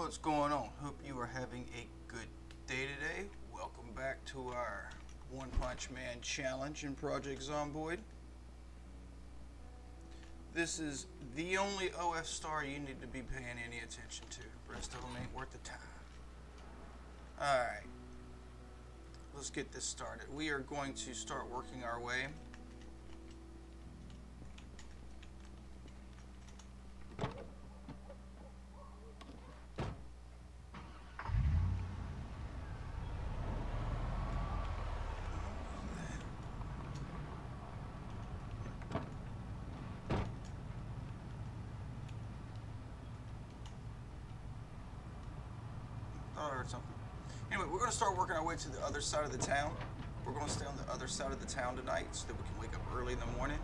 What's going on? Hope you are having a good day today. Welcome back to our One Punch Man challenge in Project Zomboid. This is the only OF star you need to be paying any attention to. The rest of them ain't worth the time. Alright. Let's get this started. We are going to start working our way. I heard something. Anyway, we're going to start working our way to the other side of the town. We're going to stay on the other side of the town tonight so that we can wake up early in the morning.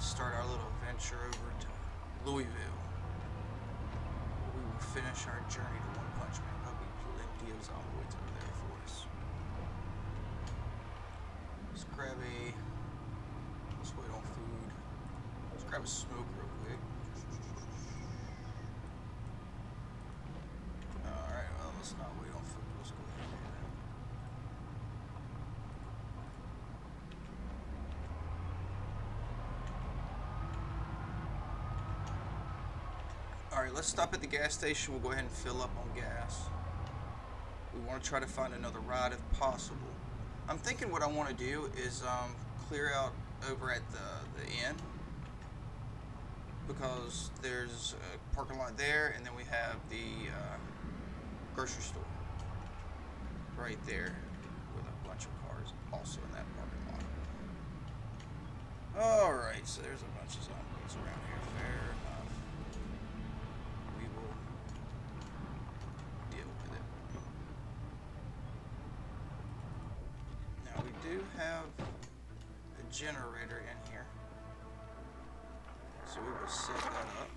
Start our little adventure over to Louisville. We will finish our journey to One Punch Man. There'll be plenty of Zomboids over there for us. Let's grab let's wait on food. Let's grab a smoke real quick. Alright, well, let's not wait on food. Let's go ahead and do that. Alright, let's stop at the gas station. We'll go ahead and fill up on gas. We want to try to find another ride if possible. I'm thinking what I want to do is clear out over at the inn, because there's a parking lot there, and then we have the grocery store right there with a bunch of cars also in that parking lot. Alright, so there's a bunch of zombies around here. Fair enough. We will deal with it. Now we do have a generator in here, so we will set that up.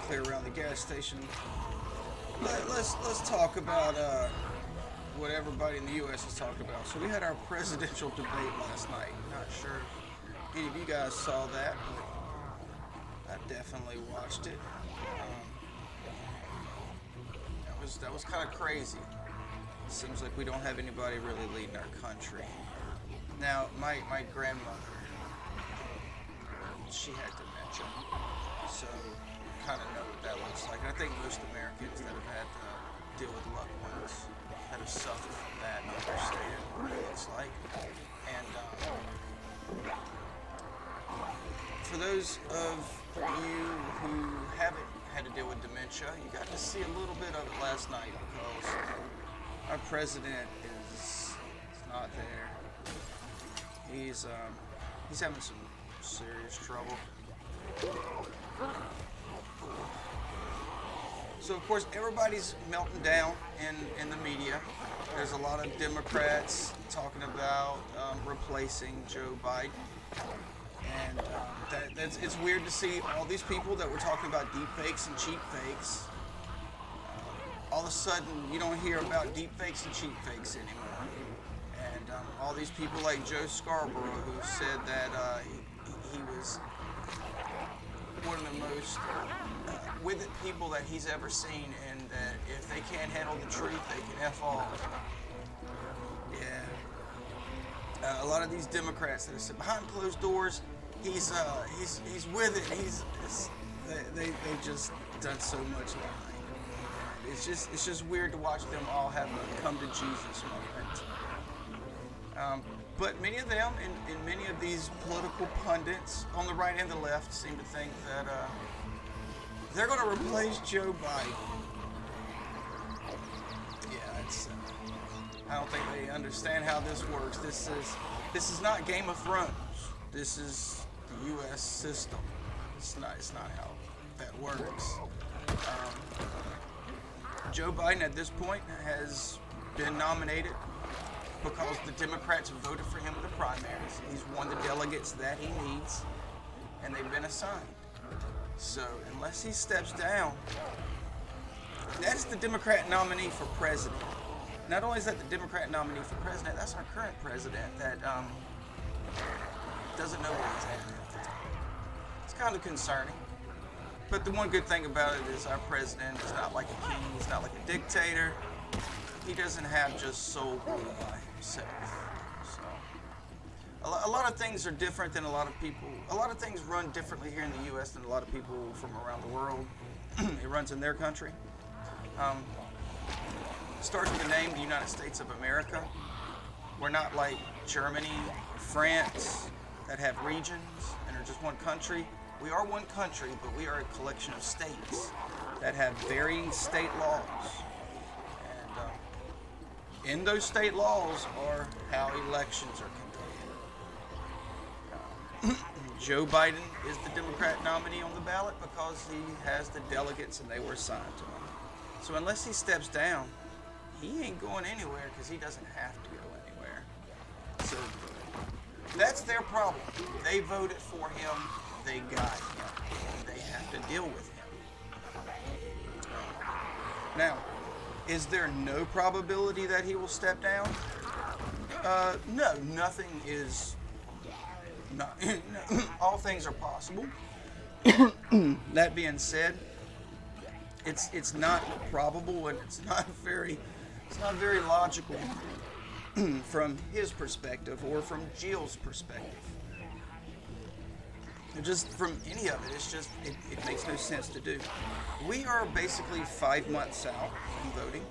Clear around the gas station. Let's talk about what everybody in the U.S. is talking about. So we had our presidential debate last night. Not sure if any of you guys saw that, but I definitely watched it. That was kind of crazy. It seems like we don't have anybody really leading our country. Now, my grandmother, she had dementia, so kind of know what that looks like. And I think most Americans that have had to deal with loved ones that have suffered from that understand what it looks like. And for those of you who haven't had to deal with dementia, you got to see a little bit of it last night, because our president is not there. He's having some serious trouble. So of course everybody's melting down in the media. There's a lot of Democrats talking about replacing Joe Biden, and it's weird to see all these people that were talking about deep fakes and cheap fakes. All of a sudden you don't hear about deep fakes and cheap fakes anymore, and all these people like Joe Scarborough, who said that he was one of the most with it people that he's ever seen, and that if they can't handle the truth, they can F off. Yeah. A lot of these Democrats that are sitting behind closed doors, he's with it. They just done so much lying. It's just weird to watch them all have a come to Jesus moment. But many of them, and many of these political pundits on the right and the left, seem to think that they're going to replace Joe Biden. Yeah, I don't think they understand how this works. This is not Game of Thrones. This is the U.S. system. It's not how that works. Joe Biden at this point has been nominated because the Democrats have voted for him in the primaries. He's won the delegates that he needs, and they've been assigned. So unless he steps down, that's the Democrat nominee for president. Not only is that the Democrat nominee for president, that's our current president that doesn't know where he's at. It's kind of concerning. But the one good thing about it is our president is not like a king, he's not like a dictator. He doesn't have just sole rule by himself. So a lot of things are different than a lot of people. A lot of things run differently here in the U.S. than a lot of people from around the world. It runs in their country. Starts with the name, the United States of America. We're not like Germany, France, that have regions and are just one country. We are one country, but we are a collection of states that have varying state laws. And in those state laws are how elections are conducted. Joe Biden is the Democrat nominee on the ballot because he has the delegates and they were assigned to him. So unless he steps down, he ain't going anywhere because he doesn't have to go anywhere. So that's their problem. They voted for him. They got him. They have to deal with him. Now, is there no probability that he will step down? No, nothing is. Not, all things are possible. That being said, it's not probable and it's not very logical from his perspective or from Jill's perspective. Just from any of it, it makes no sense to do. We are basically 5 months out from voting.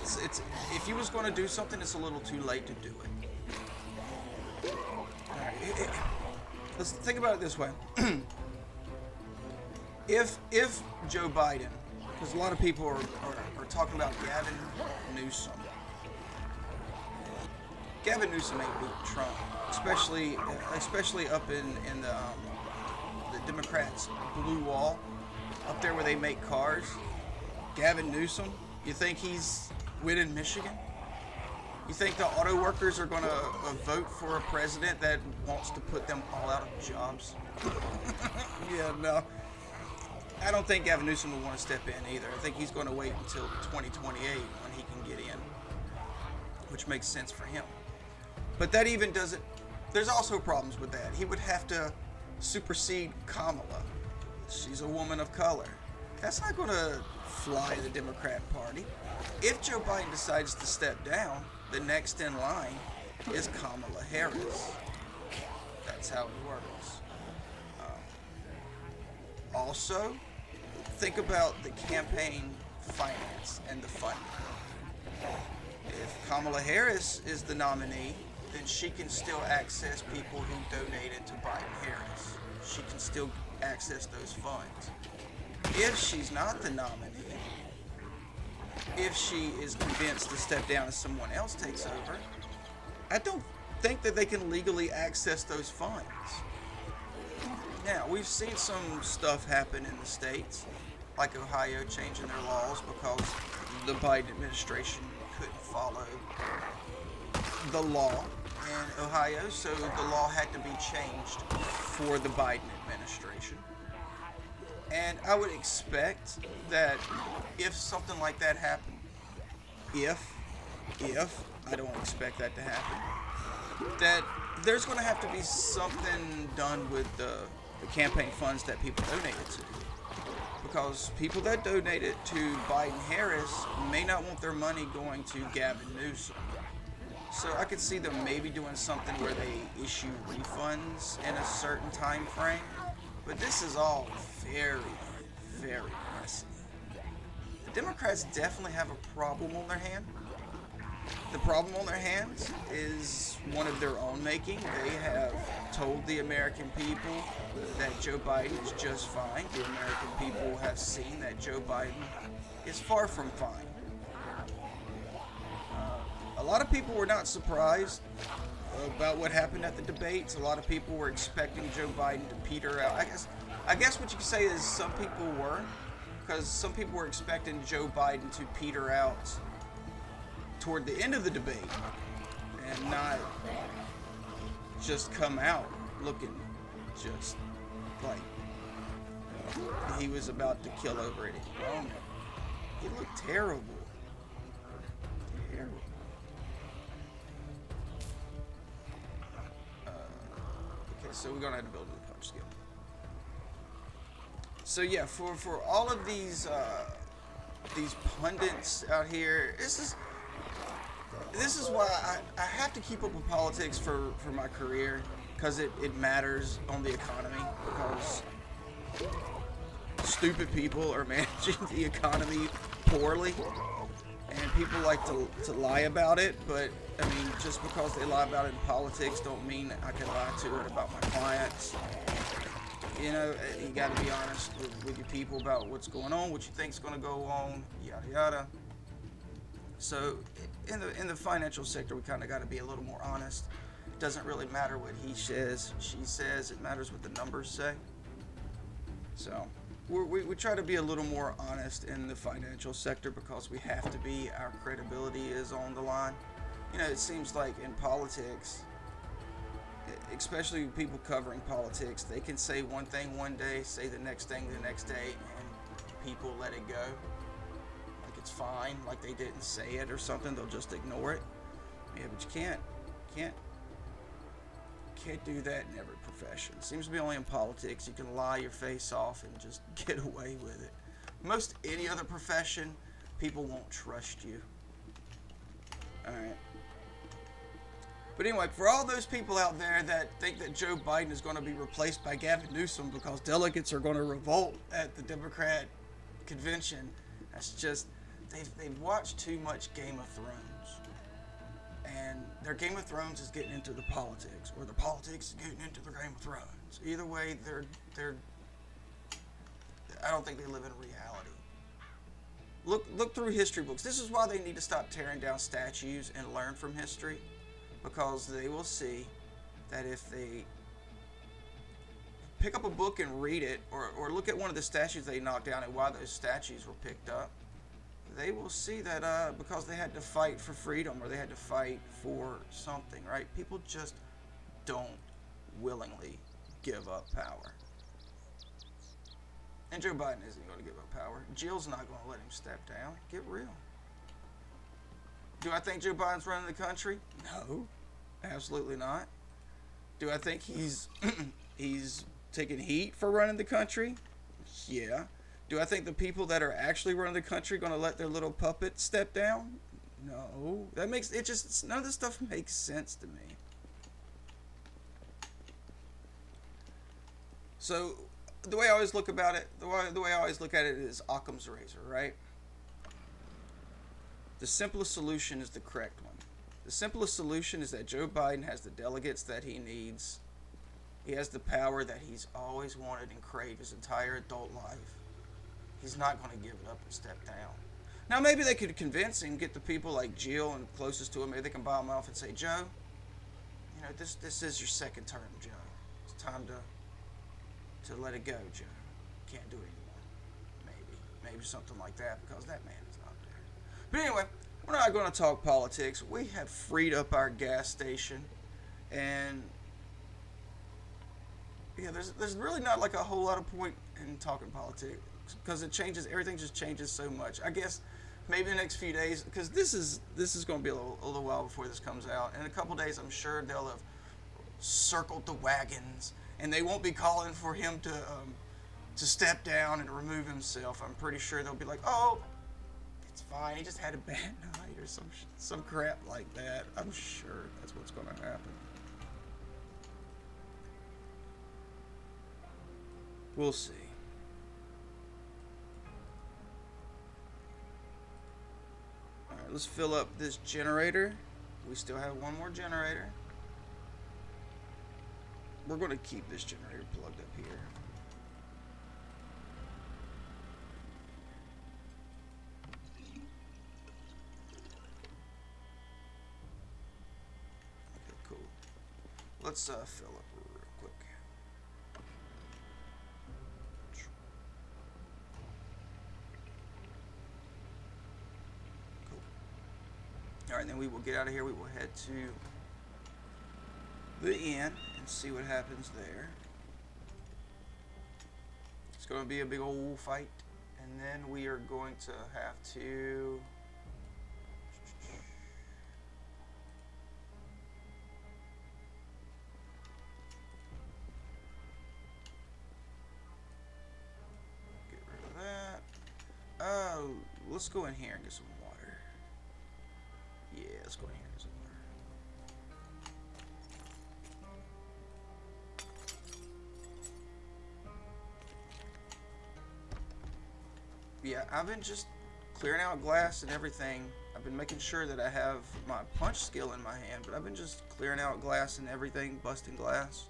It's if he was going to do something, it's a little too late to do it. Let's think about it this way. If Joe Biden, because a lot of people are talking about Gavin Newsom. Gavin Newsom ain't beat Trump, especially up in the Democrats' blue wall, up there where they make cars. Gavin Newsom, you think he's winning Michigan? You think the auto workers are going to vote for a president that wants to put them all out of jobs? Yeah, no. I don't think Gavin Newsom will want to step in either. I think he's going to wait until 2028 when he can get in, which makes sense for him. But that even doesn't... There's also problems with that. He would have to supersede Kamala. She's a woman of color. That's not going to fly the Democrat Party. If Joe Biden decides to step down, the next in line is Kamala Harris. That's how it works. Also, think about the campaign finance and the funding. If Kamala Harris is the nominee, then she can still access people who donated to Biden-Harris. She can still access those funds. If she's not the nominee, if she is convinced to step down and someone else takes over, I don't think that they can legally access those funds. Now, we've seen some stuff happen in the states, like Ohio changing their laws because the Biden administration couldn't follow the law in Ohio, so the law had to be changed for the Biden administration. And I would expect that if something like that happened, if I don't expect that to happen, that there's going to have to be something done with the campaign funds that people donated to. Because people that donated to Biden-Harris may not want their money going to Gavin Newsom. So I could see them maybe doing something where they issue refunds in a certain time frame. But this is all very, very messy. The Democrats definitely have a problem on their hand. The problem on their hands is one of their own making. They have told the American people that Joe Biden is just fine. The American people have seen that Joe Biden is far from fine. A lot of people were not surprised about what happened at the debates. A lot of people were expecting Joe Biden to peter out. I guess what you could say is some people were, because some people were expecting Joe Biden to peter out toward the end of the debate and not just come out looking just like he was about to kill over it. Oh man, he looked terrible. Terrible. Okay, so we're gonna have to build a punch skill. So yeah, for all of these pundits out here, this is why I have to keep up with politics for my career, because it matters on the economy, because stupid people are managing the economy poorly, and people like to lie about it. But I mean, just because they lie about it in politics don't mean I can lie to it about my clients. You know, you got to be honest with your people about what's going on, what you think's going to go on, yada yada. So in the financial sector, we kind of got to be a little more honest. It doesn't really matter what he says, she says. It matters what the numbers say. So we try to be a little more honest in the financial sector, because we have to be. Our credibility is on the line. You know, it seems like in politics, especially people covering politics, they can say one thing one day, say the next thing the next day, and people let it go. Like it's fine, like they didn't say it or something. They'll just ignore it. Yeah, but you can't do that in every profession. It seems to be only in politics you can lie your face off and just get away with it. Most any other profession, people won't trust you. Alright. But anyway, for all those people out there that think that Joe Biden is going to be replaced by Gavin Newsom because delegates are going to revolt at the Democrat convention, that's just, they've watched too much Game of Thrones. And their Game of Thrones is getting into the politics, or the politics is getting into their Game of Thrones. Either way, they're I don't think they live in reality. Look through history books. This is why they need to stop tearing down statues and learn from history, because they will see that if they pick up a book and read it, or look at one of the statues they knocked down and why those statues were picked up, they will see that because they had to fight for freedom, or they had to fight for something, right? People just don't willingly give up power. And Joe Biden isn't going to give up power. Jill's not going to let him step down. Get real. Do I think Joe Biden's running the country? No, absolutely not. Do I think he's taking heat for running the country? Yeah. Do I think the people that are actually running the country are going to let their little puppet step down? No. None of this stuff makes sense to me. So, the way I always look about it, the way I always look at it is Occam's razor, right? The simplest solution is the correct one. The simplest solution is that Joe Biden has the delegates that he needs. He has the power that he's always wanted and craved his entire adult life. He's not going to give it up and step down. Now, maybe they could convince him, get the people like Jill and closest to him, maybe they can buy him off and say, Joe, you know, this is your second term, Joe. It's time to let it go, Joe. Can't do it anymore. Maybe something like that, because that man is not there. But anyway, we're not going to talk politics. We have freed up our gas station, and yeah, there's really not like a whole lot of point in talking politics, because everything just changes so much. I guess maybe the next few days, because this is going to be a little while before this comes out. In a couple days, I'm sure they'll have circled the wagons, and they won't be calling for him to step down and remove himself. I'm pretty sure they'll be like, oh, it's fine, he just had a bad night, or some crap like that. I'm sure that's what's going to happen. We'll see. Alright, let's fill up this generator. We still have one more generator. We're going to keep this generator plugged up here. Okay, cool. Let's fill up real quick. Cool. Alright, then we will get out of here. We will head to the inn and see what happens there. It's going to be a big old fight, and then we are going to have to get rid of that. Oh, let's go in here and get some water. Yeah, let's go in here and get some water. Yeah, I've been just clearing out glass and everything. I've been making sure that I have my punch skill in my hand, but I've been just clearing out glass and everything, busting glass.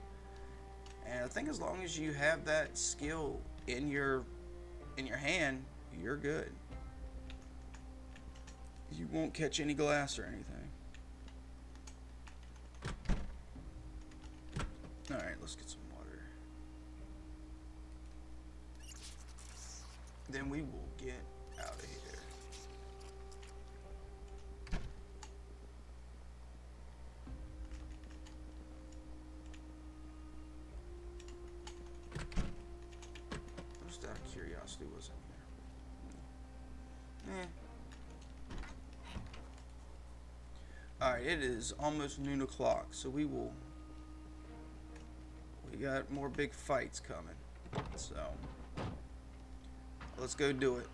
And I think as long as you have that skill in your hand, you're good. You won't catch any glass or anything. Alright, let's get some water. Then we will get out of here. Just out of curiosity, what's in here? Alright, it is almost noon o'clock, so we got more big fights coming. So let's go do it.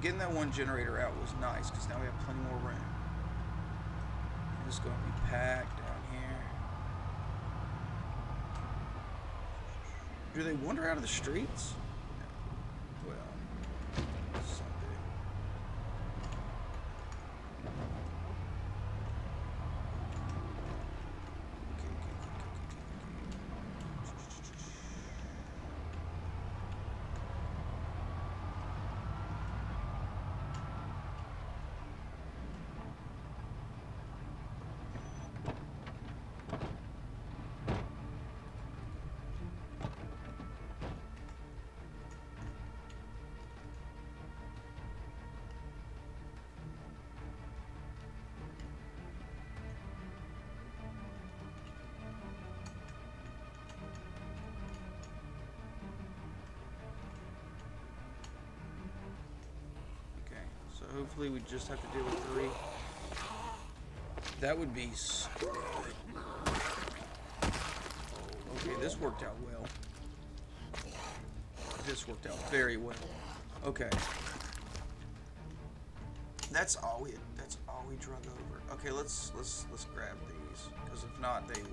Getting that one generator out was nice because now we have plenty more room. It's going to be packed down here. Do they wander out of the streets? No. Well, someday. So hopefully we just have to deal with 3. That would be so good. Okay, this worked out well. This worked out very well. Okay. That's all we drug over. Okay, let's grab these, because if not they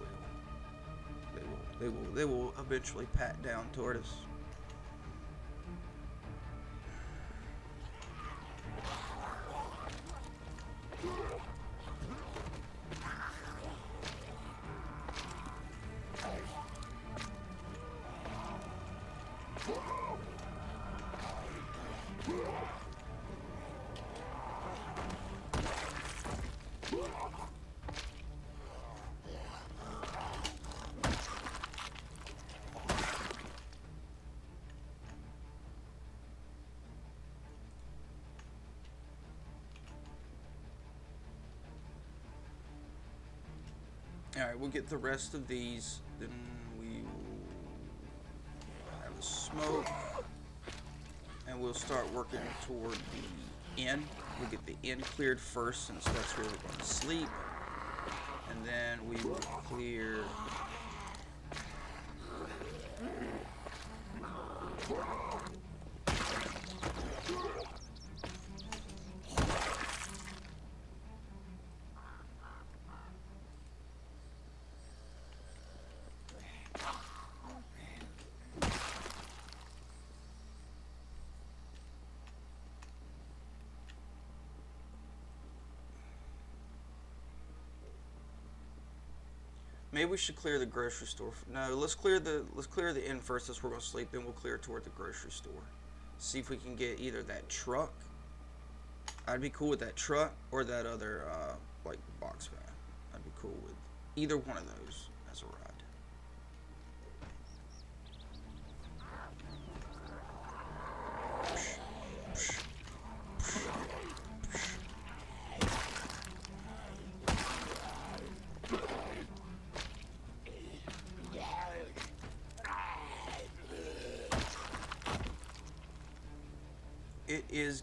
will eventually pat down toward us. Alright, we'll get the rest of these, then we will have a smoke, and we'll start working toward the inn. We'll get the inn cleared first, since that's where we're going to sleep, and then we will clear maybe we should clear the grocery store. No, let's clear the inn first. That's where we're gonna sleep. Then we'll clear toward the grocery store. See if we can get either that truck. I'd be cool with that truck or that other like box van. I'd be cool with either one of those as a ride.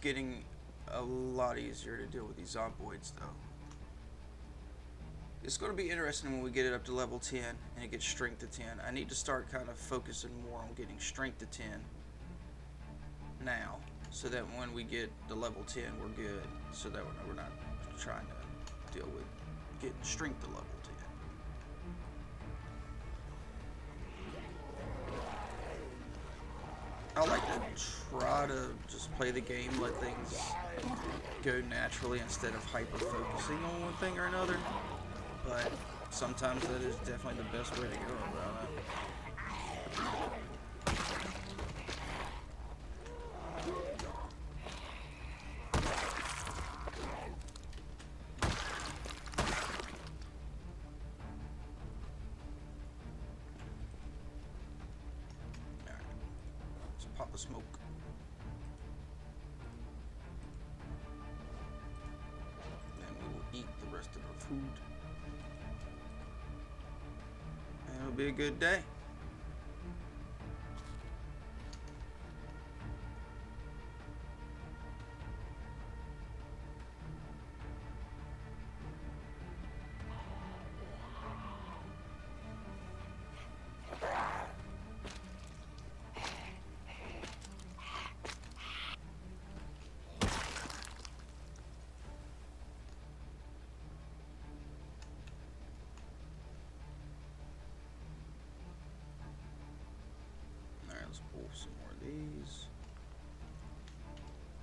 getting a lot easier to deal with these Zomboids, though. It's going to be interesting when we get it up to level 10 and it gets strength to 10. I need to start kind of focusing more on getting strength to 10 now, so that when we get the level 10, we're good. So that we're not trying to deal with getting strength to level 10. I like to try to just play the game, let things go naturally instead of hyper-focusing on one thing or another. But sometimes that is definitely the best way to go about it. Pop a smoke. Then we will eat the rest of our food. And it'll be a good day. Let's pull some more of these.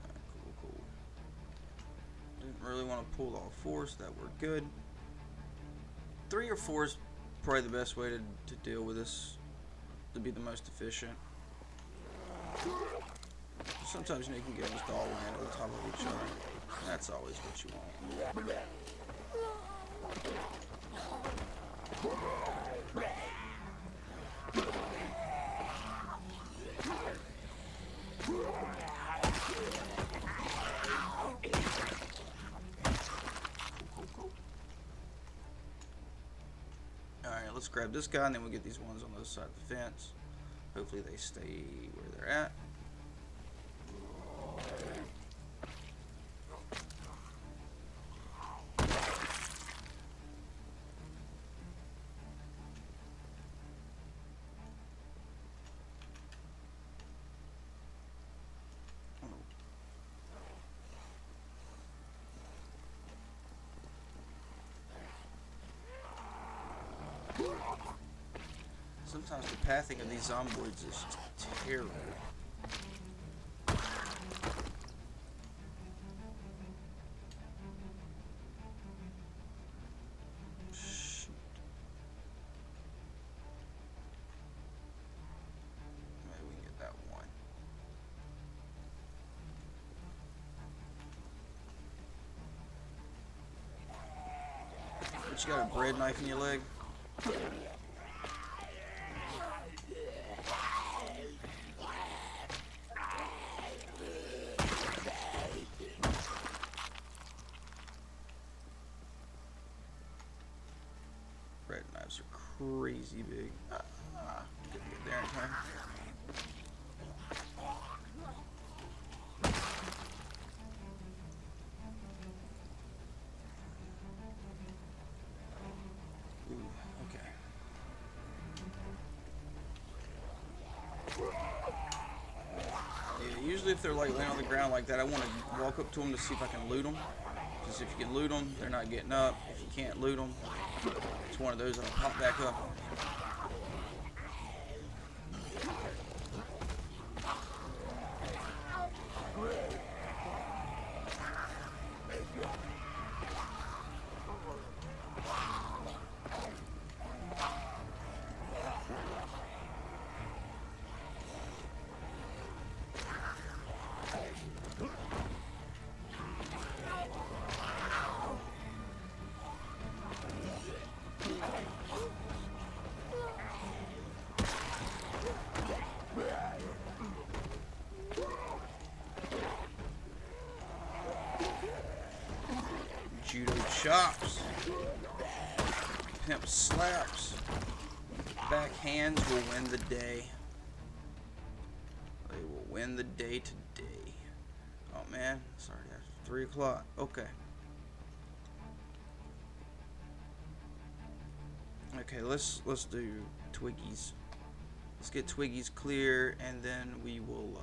Alright, cool. Didn't really want to pull all 4, so that we're good. 3 or 4 is probably the best way to deal with this, to be the most efficient. Sometimes you can get almost all land on top of each other. That's always what you want. Alright, let's grab this guy and then we'll get these ones on the other side of the fence. Hopefully they stay where they're at. Sometimes the pathing of these Zomboids is just terrible. Shoot. Maybe we can get that one. But you got a bread knife in your leg? Bread knives are crazy big. Didn't get there in time. Usually if they're like laying on the ground like that, I want to walk up to them to see if I can loot them. Because if you can loot them, they're not getting up. If you can't loot them, it's one of those that'll pop back up. Judo chops. Pimp slaps. Backhands will win the day. They will win the day today. Oh man. It's already after 3 o'clock. Okay. Okay, let's do Twiggies. Let's get Twiggies clear, and then we will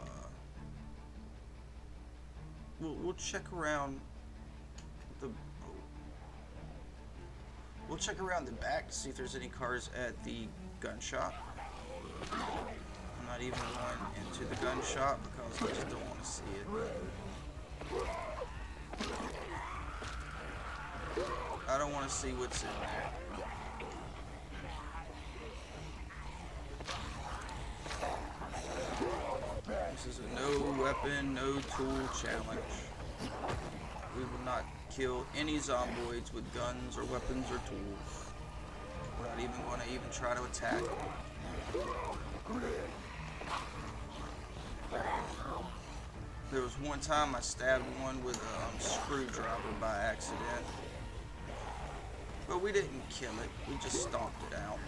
we'll check around the we'll check around the back to see if there's any cars at the gun shop. I'm not even going into the gun shop because I just don't want to see it. I don't want to see what's in there. This is a no weapon, no tool challenge. We will not kill any zomboids with guns or weapons or tools. We're not even going to even try to attack them. There was one time I stabbed one with a screwdriver by accident. But we didn't kill it, we just stomped it out.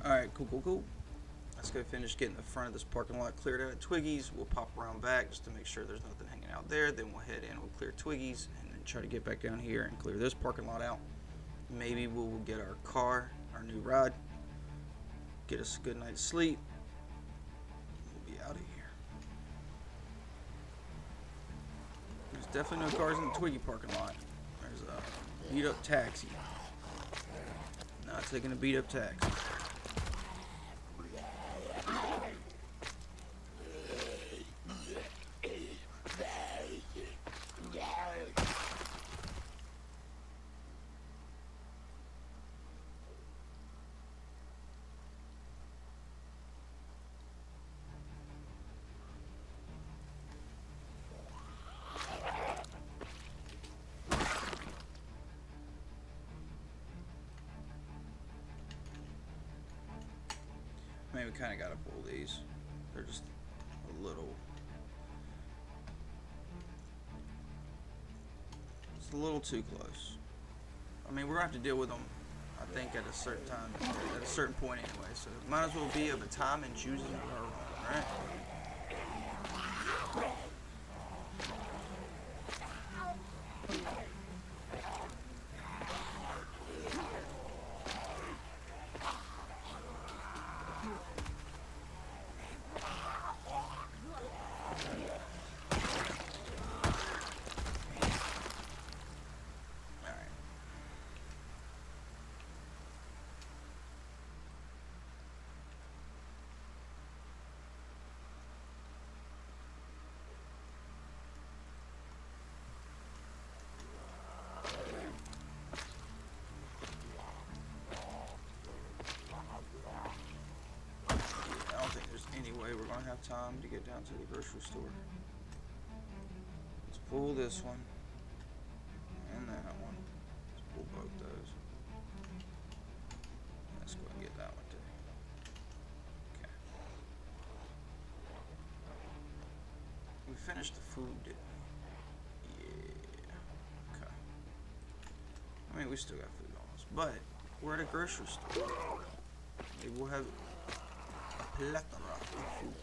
Alright, cool. Let's go finish getting the front of this parking lot cleared out of Twiggies. We'll pop around back just to make sure there's nothing hanging out there. Then we'll head in, we'll clear Twiggies, and then try to get back down here and clear this parking lot out. Maybe we'll get our car, our new ride, get us a good night's sleep. We'll be out of here. There's definitely no cars in the Twiggy parking lot. There's a beat up taxi. Not taking a beat up taxi. I mean, we kind of got to pull these. They're just a little... It's a little too close. I mean, we're going to have to deal with them, I think, at a certain time, at a certain point anyway. So it might as well be of a time and choosing our own, right? Anyway, we're going to have time to get down to the grocery store. Let's pull this one and that one. Let's pull both those. Let's go and get that one too. Okay. We finished the food, didn't we? Yeah. Okay. I mean, we still got food on us, but we're at a grocery store. Maybe we'll have plethora of food.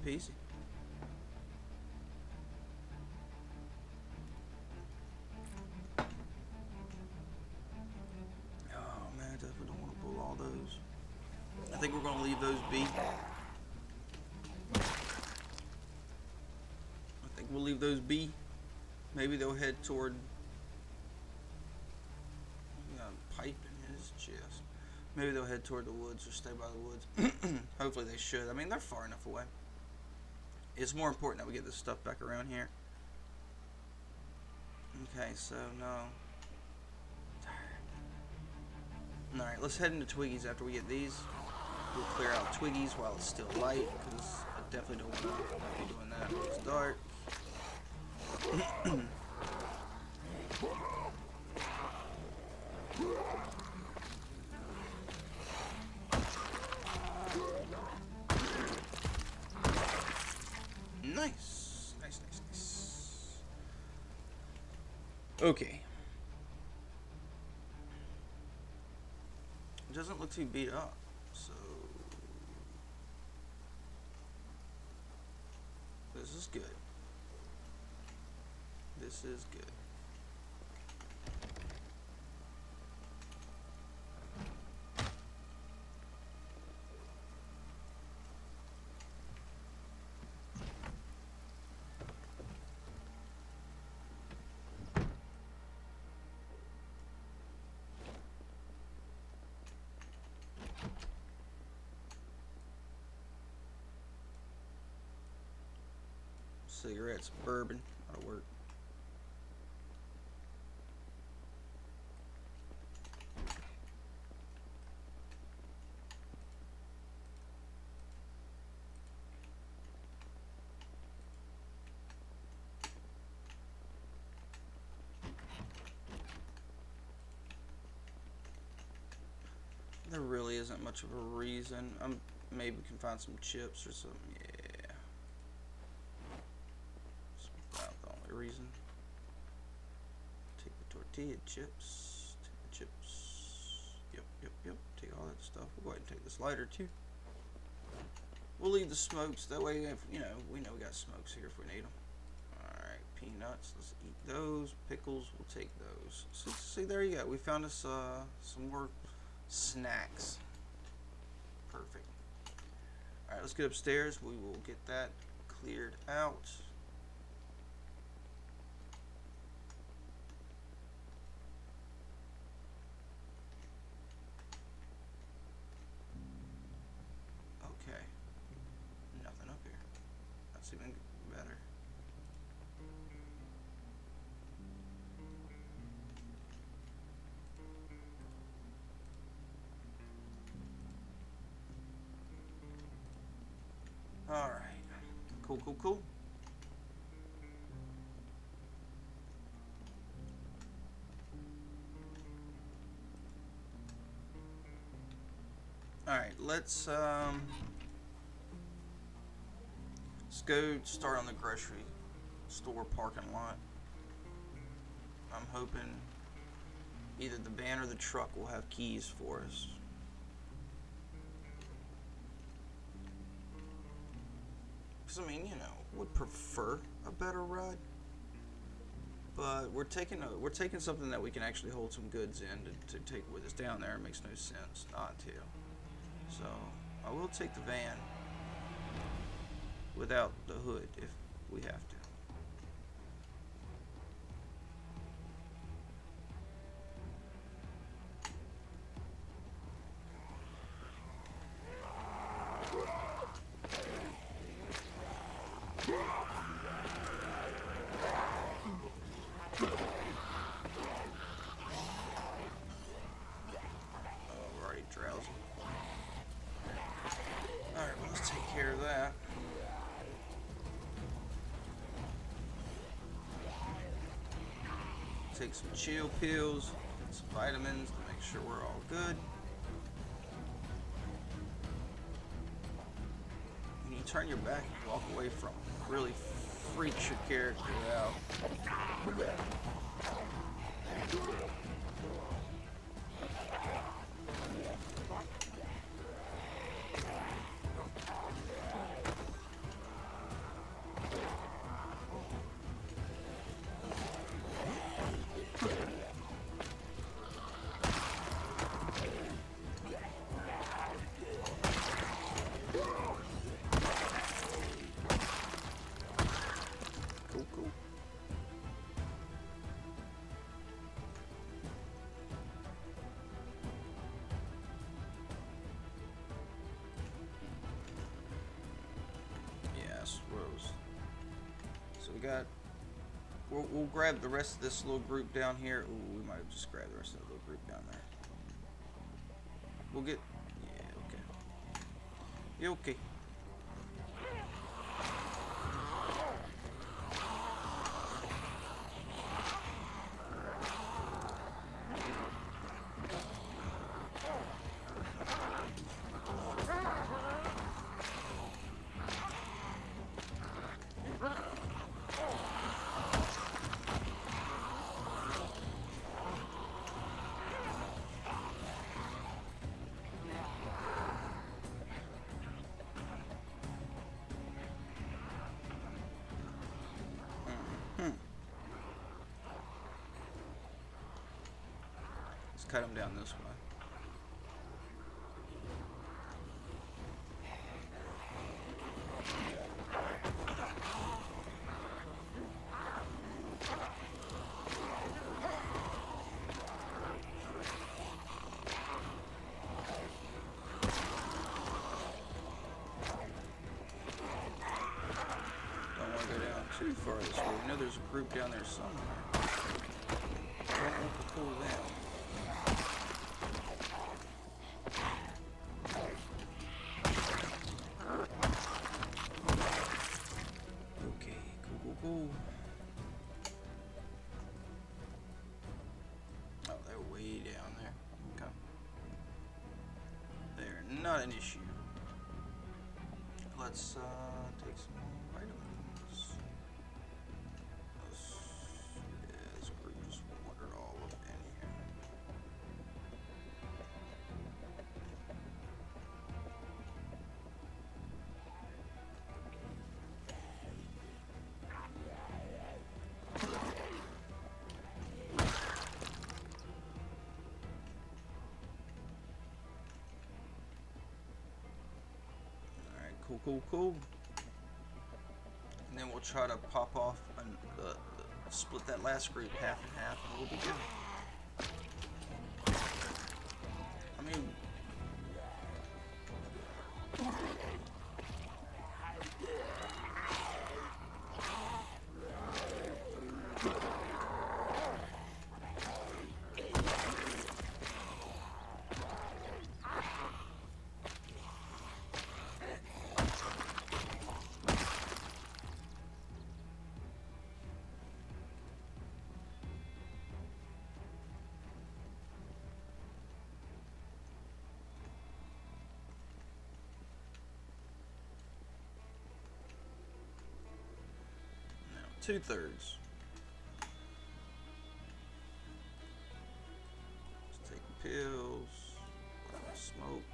peasy. Oh man, I definitely don't want to pull all those. I think we're going to leave those be. I think we'll leave those be. Maybe they'll head toward pipe in his chest. Maybe they'll head toward the woods or stay by the woods. Hopefully they should. I mean, they're far enough away. It's more important that we get this stuff back around here. Okay, so no. Alright, let's head into Twiggies after we get these. We'll clear out Twiggies while it's still light, because I definitely don't want to be doing that when it's dark. Nice. Nice. Okay. It doesn't look too beat up, so this is good. This is good. Cigarettes, bourbon, that'll work. There really isn't much of a reason. Maybe we can find some chips or something. Yeah. That's about the only reason. Take the tortilla chips. Take the chips. Yep. Take all that stuff. We'll go ahead and take this lighter too. We'll leave the smokes. That way, if we know we got smokes here if we need them. Alright, peanuts. Let's eat those. Pickles. We'll take those. So, see, there you go. We found us some more snacks. Perfect. Alright, let's get upstairs. We will get that cleared out. Okay. Nothing up here. That's even better. Alright. Cool. Alright, let's go start on the grocery store parking lot. I'm hoping either the van or the truck will have keys for us. I mean, would prefer a better ride, but we're taking something that we can actually hold some goods in to take with us down there. It makes no sense not to. So I will take the van without the hood if we have to. Take some chill pills, get some vitamins to make sure we're all good. When you turn your back and walk away from it, really freaks your character out. got. We'll grab the rest of this little group down here. Ooh, we might have just grabbed the rest of the little group down there. We'll get. Yeah. Okay. Yeah. Okay. Let's cut them down this way. Too far this way. We know there's a group down there somewhere. Don't want to pull them. Okay, cool. Oh, they're way down there. Okay. They're not an issue. Let's take some more vitamins. This group just wandered all up in here. Alright, cool. And then we'll try to pop off and split that last group half and half, and we'll be good. I mean, no, 2/3. Let's take pills, smoke.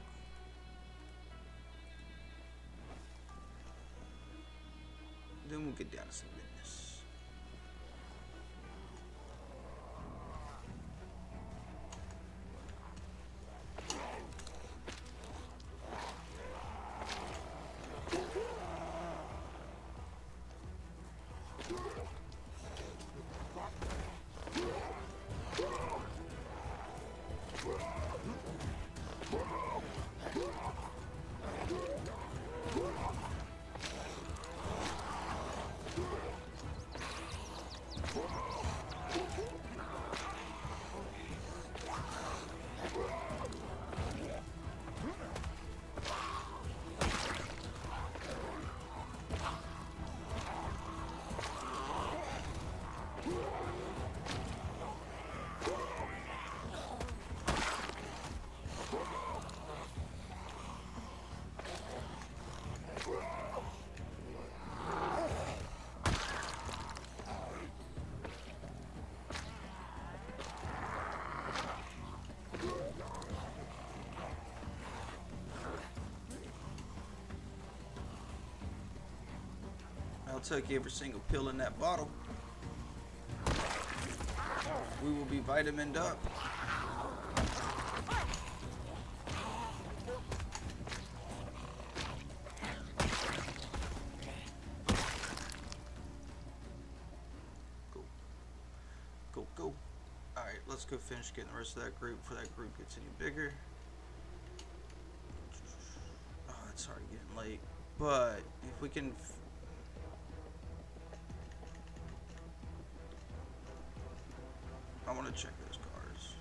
Then we'll get down to some business. I'll take every single pill in that bottle. We will be vitamined up. Go. Alright, let's go finish getting the rest of that group before that group gets any bigger. Oh, it's already getting late. But if we can want to check those cars.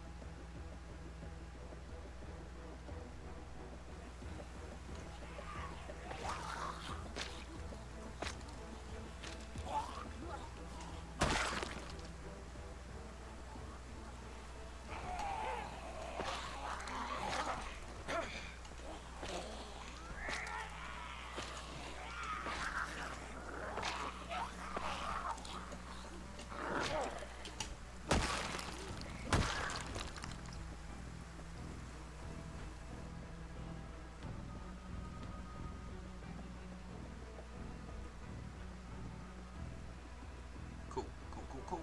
Cool, cool, cool, cool.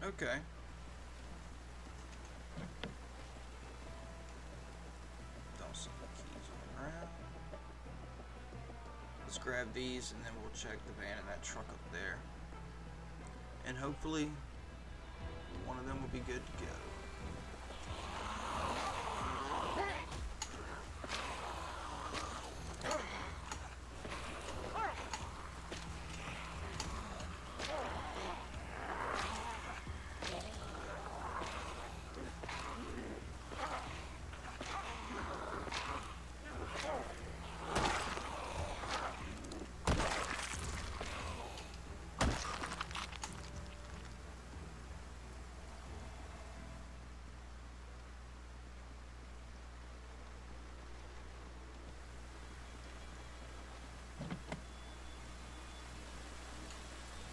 Okay. Don't see the keys on around. Let's grab these and then we'll check the van and that truck up there. And hopefully one of them will be good to go.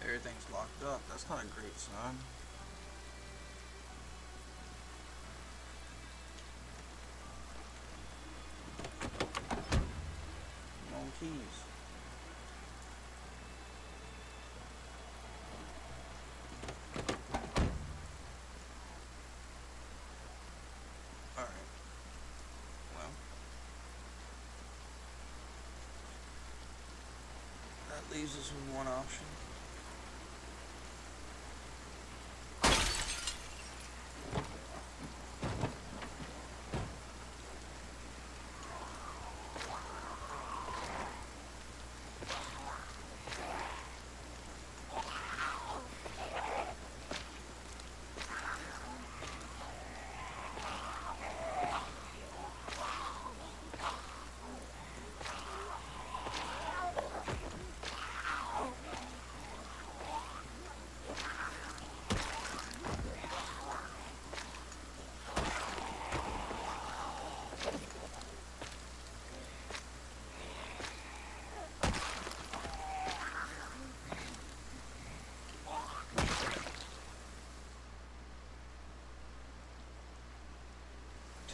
Everything's locked up. That's not a great sign. No keys. Alright. Well. That leaves us with one option.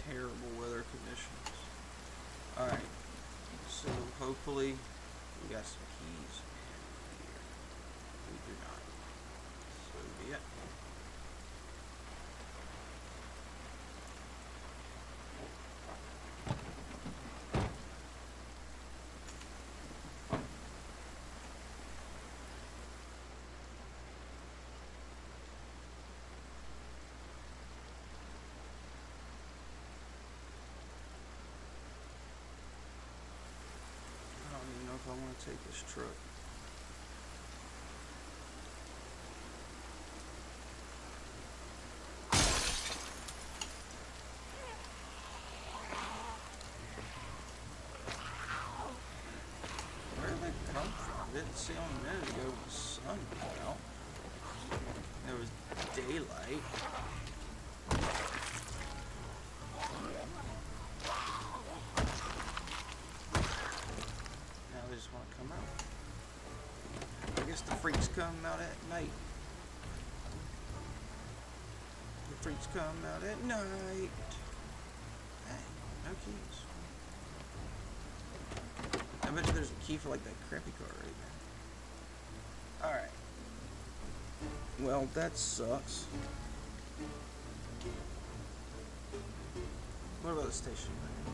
Terrible weather conditions. Alright, so hopefully we got some keys in here. We do not. So be it. I don't even know if I want to take this truck. Where did they come from? Didn't see on a minute ago the sun came out. There was daylight. Now they just want to come out. I guess the freaks come out at night. The freaks come out at night. Hey, no keys. I bet you there's a key for like that crappy car right there. Alright. Well, that sucks. What about the station wagon?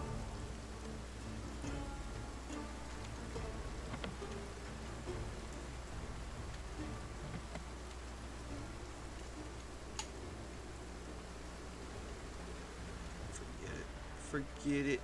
Forget it.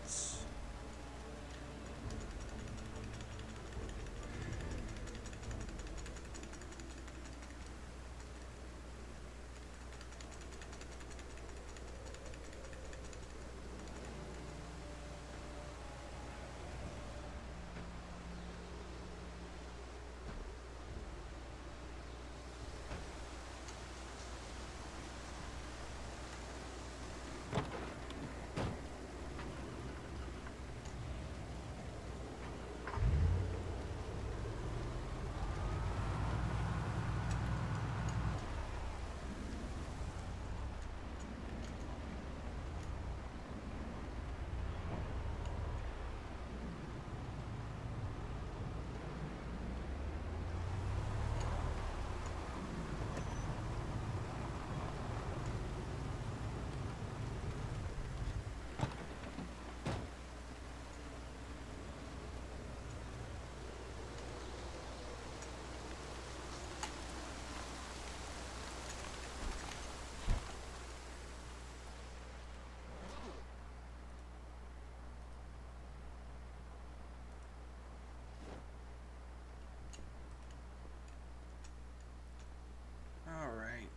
All right.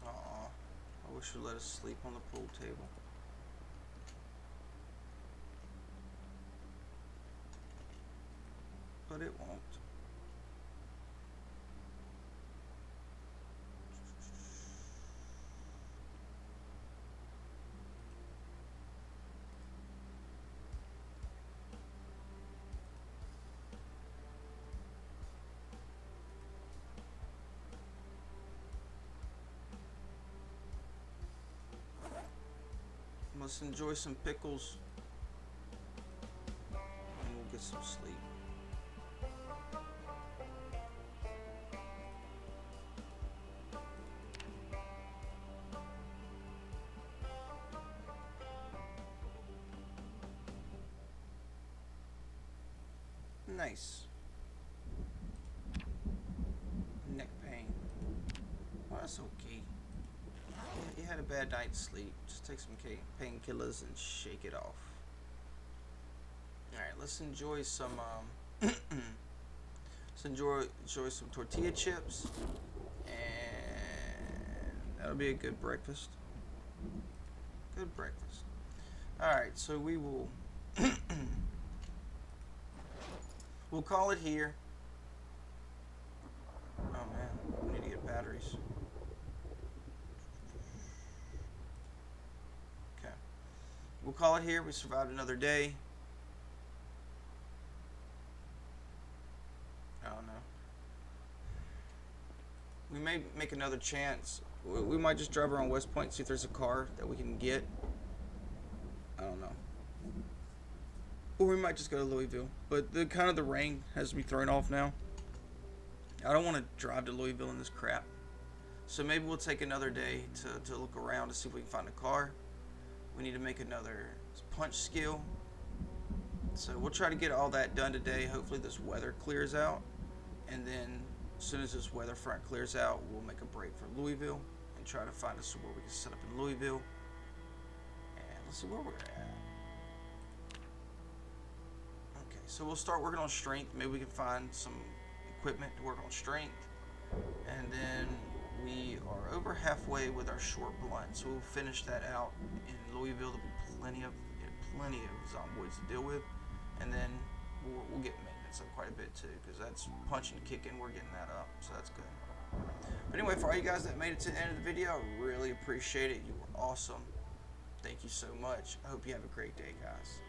Aw, I wish you'd let us sleep on the pool table. But it won't. Let's enjoy some pickles and we'll get some sleep. Nice. Neck pain. Well, that's okay. You had a bad night's sleep. Just take some painkillers and shake it off. Alright, let's enjoy some let's enjoy some tortilla chips, and that'll be a good breakfast. Good breakfast. Alright, so we will we'll call it here. Oh man, we need to get batteries. Okay. We'll call it here. We survived another day. Oh no. We may make another chance. We might just drive around West Point, see if there's a car that we can get. I don't know. Or we might just go to Louisville. But the rain has me thrown off now. I don't want to drive to Louisville in this crap. So maybe we'll take another day to look around to see if we can find a car. We need to make another punch skill. So we'll try to get all that done today. Hopefully this weather clears out. And then as soon as this weather front clears out, we'll make a break for Louisville and try to find us somewhere we can set up in Louisville. And let's see where we're at. Okay, so we'll start working on strength. Maybe we can find some equipment to work on strength. And then we are over halfway with our short blunt, so we'll finish that out in Louisville. There'll be plenty of Zomboids to deal with, and then we'll get maintenance up quite a bit too, because that's punching and kicking. We're getting that up, so that's good. But anyway, for all you guys that made it to the end of the video, I really appreciate it. You were awesome. Thank you so much. I hope you have a great day, guys.